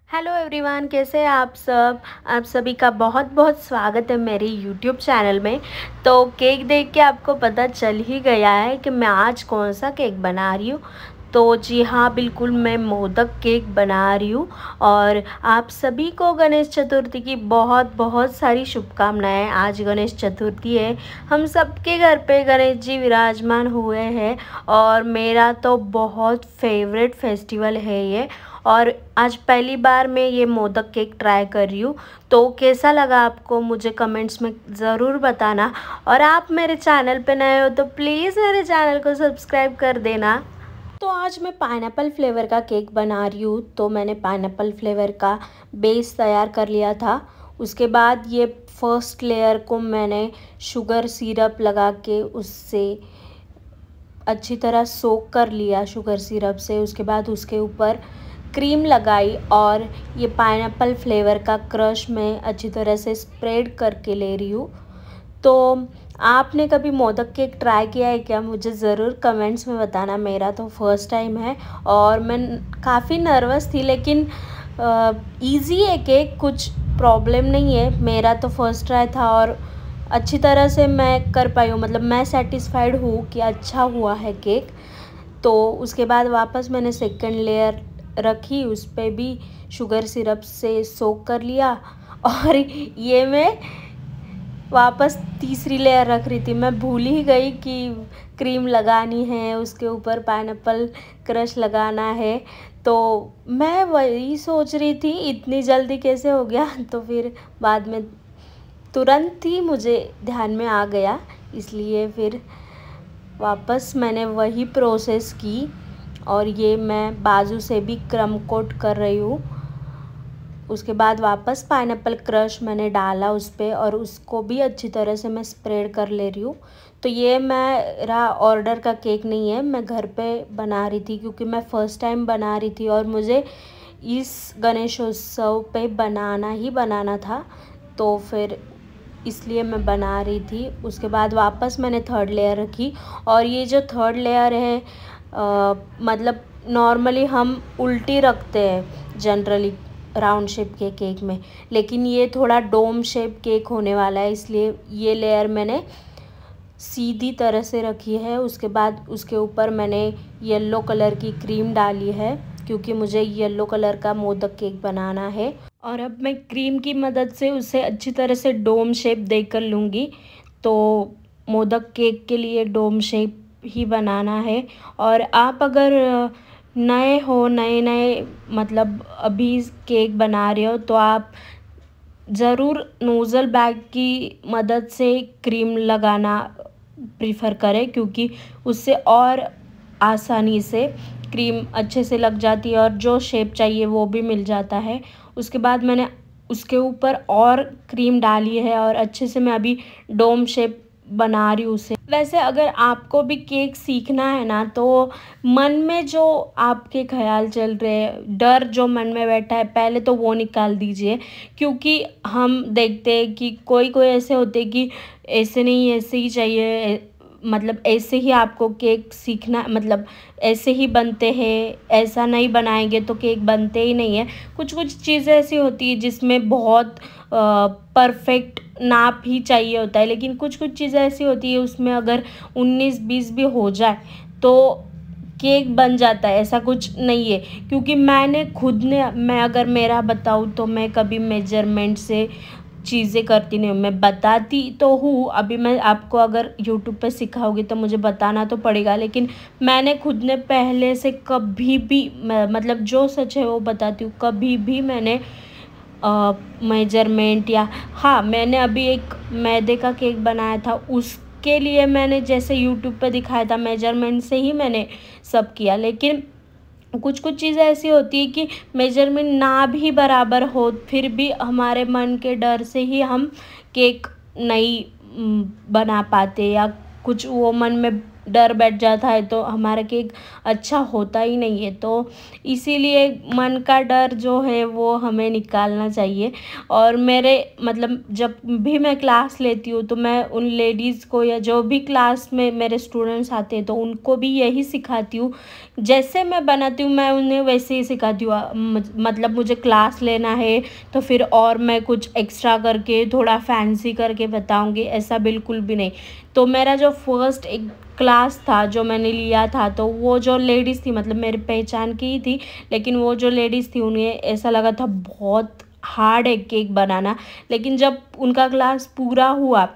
Hello everyone, कैसे हैं आप सब। आप सभी का बहुत बहुत स्वागत है मेरे यूट्यूब चैनल में। तो केक देख के आपको पता चल ही गया है कि मैं आज कौन सा केक बना रही हूँ। तो जी हाँ, बिल्कुल मैं मोदक केक बना रही हूँ। और आप सभी को गणेश चतुर्थी की बहुत बहुत सारी शुभकामनाएं। आज गणेश चतुर्थी है, हम सबके घर पे गणेश जी विराजमान हुए हैं और मेरा तो बहुत फेवरेट फेस्टिवल है ये। और आज पहली बार मैं ये मोदक केक ट्राई कर रही हूँ। तो कैसा लगा आपको मुझे कमेंट्स में ज़रूर बताना। और आप मेरे चैनल पे नए हो तो प्लीज़ मेरे चैनल को सब्सक्राइब कर देना। तो आज मैं पाइनएप्पल फ्लेवर का केक बना रही हूँ। तो मैंने पाइनएप्पल फ्लेवर का बेस तैयार कर लिया था। उसके बाद ये फर्स्ट लेयर को मैंने शुगर सिरप लगा के उससे अच्छी तरह सोक कर लिया शुगर सिरप से। उसके बाद उसके ऊपर क्रीम लगाई और ये पाइनएप्पल फ्लेवर का क्रश मैं अच्छी तरह से स्प्रेड करके ले रही हूँ। तो आपने कभी मोदक केक ट्राई किया है क्या, मुझे ज़रूर कमेंट्स में बताना। मेरा तो फर्स्ट टाइम है और मैं काफ़ी नर्वस थी, लेकिन इजी है केक, कुछ प्रॉब्लम नहीं है। मेरा तो फर्स्ट ट्राई था और अच्छी तरह से मैं कर पाई हूँ, मतलब मैं सेटिस्फाइड हूँ कि अच्छा हुआ है केक। तो उसके बाद वापस मैंने सेकंड लेयर रखी, उस पर भी शुगर सिरप से सोक कर लिया। और ये मैं वापस तीसरी लेयर रख रही थी, मैं भूल ही गई कि क्रीम लगानी है, उसके ऊपर पाइनएप्पल क्रश लगाना है। तो मैं वही सोच रही थी इतनी जल्दी कैसे हो गया। तो फिर बाद में तुरंत ही मुझे ध्यान में आ गया, इसलिए फिर वापस मैंने वही प्रोसेस की। और ये मैं बाजू से भी क्रम कोट कर रही हूँ। उसके बाद वापस पाइनएप्पल क्रश मैंने डाला उस पर और उसको भी अच्छी तरह से मैं स्प्रेड कर ले रही हूँ। तो ये मेरा ऑर्डर का केक नहीं है, मैं घर पे बना रही थी क्योंकि मैं फ़र्स्ट टाइम बना रही थी और मुझे इस गणेशोत्सव पे बनाना ही बनाना था। तो फिर इसलिए मैं बना रही थी। उसके बाद वापस मैंने थर्ड लेयर रखी और ये जो थर्ड लेयर है मतलब नॉर्मली हम उल्टी रखते हैं जनरली राउंड शेप के केक में, लेकिन ये थोड़ा डोम शेप केक होने वाला है, इसलिए ये लेयर मैंने सीधी तरह से रखी है। उसके बाद उसके ऊपर मैंने येलो कलर की क्रीम डाली है क्योंकि मुझे येलो कलर का मोदक केक बनाना है। और अब मैं क्रीम की मदद से उसे अच्छी तरह से डोम शेप देकर लूँगी। तो मोदक केक के लिए डोम शेप ही बनाना है। और आप अगर नए हो, नए मतलब अभी केक बना रहे हो, तो आप ज़रूर नोज़ल बैग की मदद से क्रीम लगाना प्रीफर करें, क्योंकि उससे और आसानी से क्रीम अच्छे से लग जाती है और जो शेप चाहिए वो भी मिल जाता है। उसके बाद मैंने उसके ऊपर और क्रीम डाली है और अच्छे से मैं अभी डोम शेप बना रही हूँ उसे। वैसे अगर आपको भी केक सीखना है ना, तो मन में जो आपके ख्याल चल रहे हैं, डर जो मन में बैठा है, पहले तो वो निकाल दीजिए। क्योंकि हम देखते हैं कि कोई कोई ऐसे होते हैं कि ऐसे नहीं, ऐसे ही चाहिए, मतलब ऐसे ही आपको केक सीखना, मतलब ऐसे ही बनते हैं, ऐसा नहीं बनाएंगे तो केक बनते ही नहीं है। कुछ कुछ चीज़ें ऐसी होती है जिसमें बहुत परफेक्ट नाप ही चाहिए होता है, लेकिन कुछ कुछ चीज़ें ऐसी होती है उसमें अगर 19-20 भी हो जाए तो केक बन जाता है, ऐसा कुछ नहीं है। क्योंकि मैं अगर मेरा बताऊँ तो मैं कभी मेजरमेंट से चीज़ें करती नहीं हूँ, मैं बताती तो हूँ। अभी मैं आपको अगर यूट्यूब पे सिखाऊंगी तो मुझे बताना तो पड़ेगा, लेकिन मैंने खुद ने पहले से कभी भी मतलब जो सच है वो बताती हूँ, कभी भी मैंने मेजरमेंट या हाँ, मैंने अभी एक मैदे का केक बनाया था, उसके लिए मैंने जैसे यूट्यूब पे दिखाया था मेजरमेंट से ही मैंने सब किया। लेकिन कुछ कुछ चीज़ें ऐसी होती है कि मेजरमेंट ना भी बराबर हो, फिर भी हमारे मन के डर से ही हम केक नहीं बना पाते, या कुछ वो मन में डर बैठ जाता है तो हमारा केक अच्छा होता ही नहीं है। तो इसीलिए मन का डर जो है वो हमें निकालना चाहिए। और मेरे मतलब जब भी मैं क्लास लेती हूँ तो मैं उन लेडीज़ को या जो भी क्लास में मेरे स्टूडेंट्स आते हैं तो उनको भी यही सिखाती हूँ, जैसे मैं बनाती हूँ मैं उन्हें वैसे ही सिखाती हूँ। मतलब मुझे क्लास लेना है तो फिर और मैं कुछ एक्स्ट्रा करके थोड़ा फैंसी करके बताऊँगी, ऐसा बिल्कुल भी नहीं। तो मेरा जो फर्स्ट एक क्लास था जो मैंने लिया था तो वो जो लेडीज़ थी मतलब मेरी पहचान की ही थी, लेकिन वो जो लेडीज़ थी उन्हें ऐसा लगा था बहुत हार्ड है केक बनाना। लेकिन जब उनका क्लास पूरा हुआ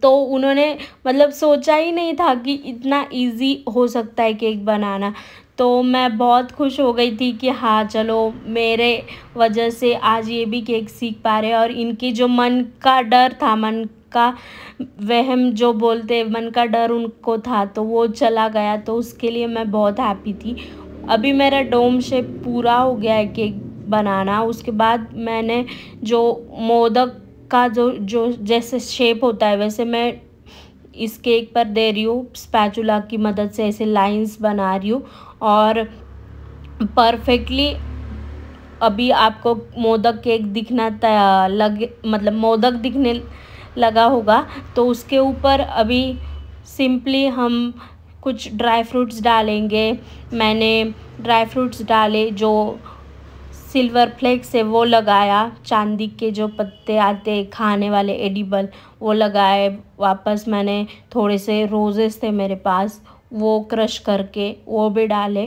तो उन्होंने मतलब सोचा ही नहीं था कि इतना इजी हो सकता है केक बनाना। तो मैं बहुत खुश हो गई थी कि हाँ चलो मेरे वजह से आज ये भी केक सीख पा रहे हैं। और इनकी जो मन का डर था, मन का वहम जो बोलते हैं, मन का डर उनको था तो वो चला गया। तो उसके लिए मैं बहुत हैप्पी थी। अभी मेरा डोम शेप पूरा हो गया है केक बनाना। उसके बाद मैंने जो मोदक का जो जो जैसे शेप होता है वैसे मैं इस केक पर दे रही हूँ। स्पैचुला की मदद से ऐसे लाइंस बना रही हूँ और परफेक्टली अभी आपको मोदक केक दिखना लगे मतलब मोदक दिखने लगा होगा। तो उसके ऊपर अभी सिंपली हम कुछ ड्राई फ्रूट्स डालेंगे। मैंने ड्राई फ्रूट्स डाले, जो सिल्वर फ्लेक्स है वो लगाया, चांदी के जो पत्ते आते खाने वाले एडिबल वो लगाए। वापस मैंने थोड़े से रोजेस थे मेरे पास वो क्रश करके वो भी डाले।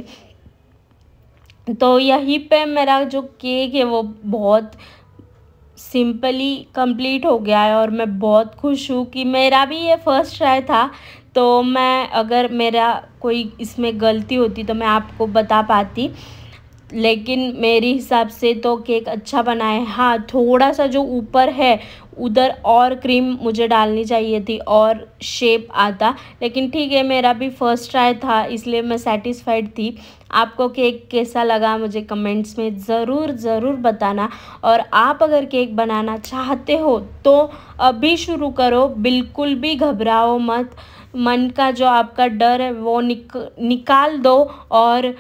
तो यहीं पे मेरा जो केक है वो बहुत सिंपली कंप्लीट हो गया है और मैं बहुत खुश हूँ कि मेरा भी ये फर्स्ट ट्राई था। तो मैं अगर मेरा कोई इसमें गलती होती तो मैं आपको बता पाती, लेकिन मेरे हिसाब से तो केक अच्छा बना है। हाँ, थोड़ा सा जो ऊपर है उधर और क्रीम मुझे डालनी चाहिए थी और शेप आता, लेकिन ठीक है मेरा भी फर्स्ट ट्राई था इसलिए मैं सेटिस्फाइड थी। आपको केक कैसा लगा मुझे कमेंट्स में ज़रूर बताना। और आप अगर केक बनाना चाहते हो तो अभी शुरू करो, बिल्कुल भी घबराओ मत। मन का जो आपका डर है वो निकाल दो और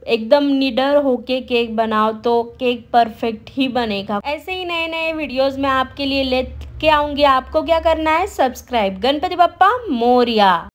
एकदम निडर होके केक बनाओ तो केक परफेक्ट ही बनेगा। ऐसे ही नए नए वीडियोस मैं आपके लिए लेके आऊँगी। आपको क्या करना है, सब्सक्राइब। गणपति बप्पा मोरिया।